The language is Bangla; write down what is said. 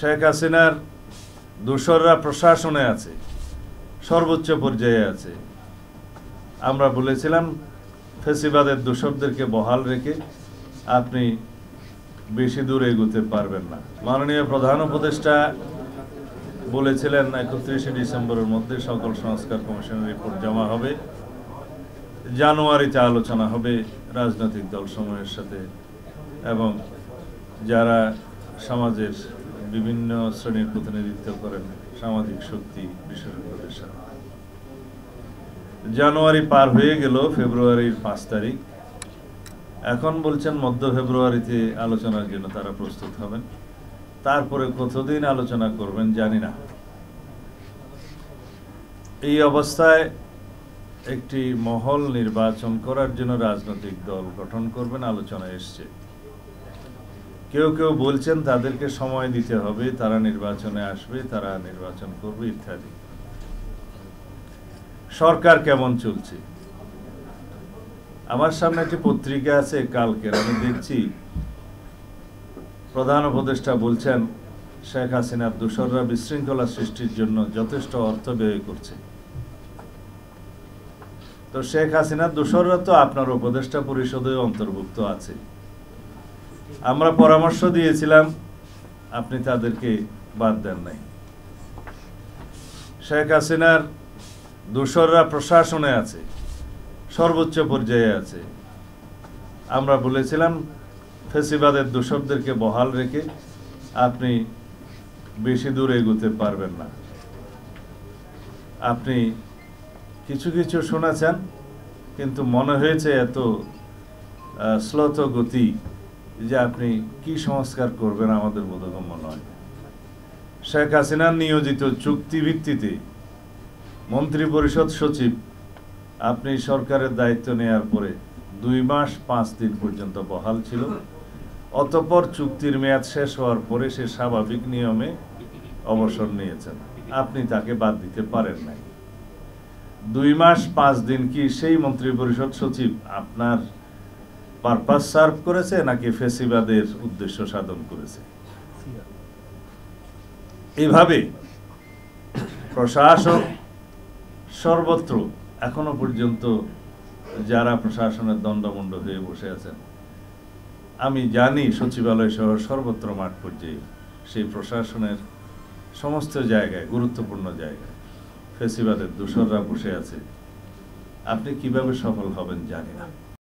শেখ হাসিনার দোসররা প্রশাসনে আছে, সর্বোচ্চ পর্যায়ে আছে। আমরা বলেছিলাম ফ্যাসিবাদের দোসরদেরকে বহাল রেখে আপনি বেশি দূর এগোতে পারবেন না। মাননীয় প্রধান উপদেষ্টা বলেছিলেন 31শে ডিসেম্বরের মধ্যে সকল সংস্কার কমিশনের রিপোর্ট জমা হবে, জানুয়ারিতে আলোচনা হবে রাজনৈতিক দলসমূহের সাথে এবং যারা সমাজের বিভিন্ন শ্রেণীর প্রতিনিধিত্ব করেন সামাজিক শক্তি বিশেষজ্ঞদের সাথে। জানুয়ারি পার হয়ে গেল, ফেব্রুয়ারির 5 তারিখ। এখন বলছেন মধ্য ফেব্রুয়ারিতে আলোচনার জন্য তারা প্রস্তুত হবেন। তারপরে কতদিন আলোচনা করবেন জানি না। এই অবস্থায় একটি মহল নির্বাচন করার জন্য রাজনৈতিক দল গঠন করবেন আলোচনা এসছে। কেউ কেউ বলছেন তাদেরকে সময় দিতে হবে, তারা নির্বাচনে আসবে, তারা নির্বাচন করবে ইত্যাদি। সরকার কেমন চলছে? আমার সামনে একটি পত্রিকা আছে কালকের, আমি দেখছি প্রধান উপদেষ্টা বলছেন শেখ হাসিনার দোসররা বিশৃঙ্খলা সৃষ্টির জন্য যথেষ্ট অর্থ ব্যয় করছে। তো শেখ হাসিনার দোসররা তো আপনার উপদেষ্টা পরিষদে অন্তর্ভুক্ত আছে। আমরা পরামর্শ দিয়েছিলাম, আপনি তাদেরকে বাদ দেন নাই। শেখ হাসিনার দোসররা প্রশাসনে আছে, সর্বোচ্চ পর্যায়ে আছে। আমরা বলেছিলাম ফ্যাসিবাদের দোসরদেরকে বহাল রেখে আপনি বেশি দূর এগোতে পারবেন না। আপনি কিছু কিছু শুনেছেন, কিন্তু মনে হয়েছে এত শ্লথ গতি যে আপনি কি সংস্কার করবেন আমাদের বোধগম্য নয়। শেখ হাসিনার নিয়োজিত চুক্তিভিত্তিতে মন্ত্রী পরিষদ সচিব আপনি সরকারের দায়িত্ব নেওয়ার পরে 2 মাস 5 দিন পর্যন্ত বহাল ছিল। অতঃপর চুক্তির মেয়াদ শেষ হওয়ার পরে সে স্বাভাবিক নিয়মে অবসর নিয়েছেন। আপনি তাকে বাদ দিতে পারেন নাই। 2 মাস 5 দিন কি সেই মন্ত্রী পরিষদ সচিব আপনার পারপাস সার্ভ করেছে নাকি ফ্যাসিবাদের উদ্দেশ্য সাধন করেছে? এইভাবে প্রশাসন সর্বত্র এখনো পর্যন্ত যারা প্রশাসনের দণ্ডমুণ্ড হয়ে বসে আছেন, আমি জানি সচিবালয় সহ সর্বত্র মাঠ পর্যায়ে সেই প্রশাসনের সমস্ত জায়গায়, গুরুত্বপূর্ণ জায়গায় ফ্যাসিবাদের দোসররা বসে আছে। আপনি কিভাবে সফল হবেন জানি না।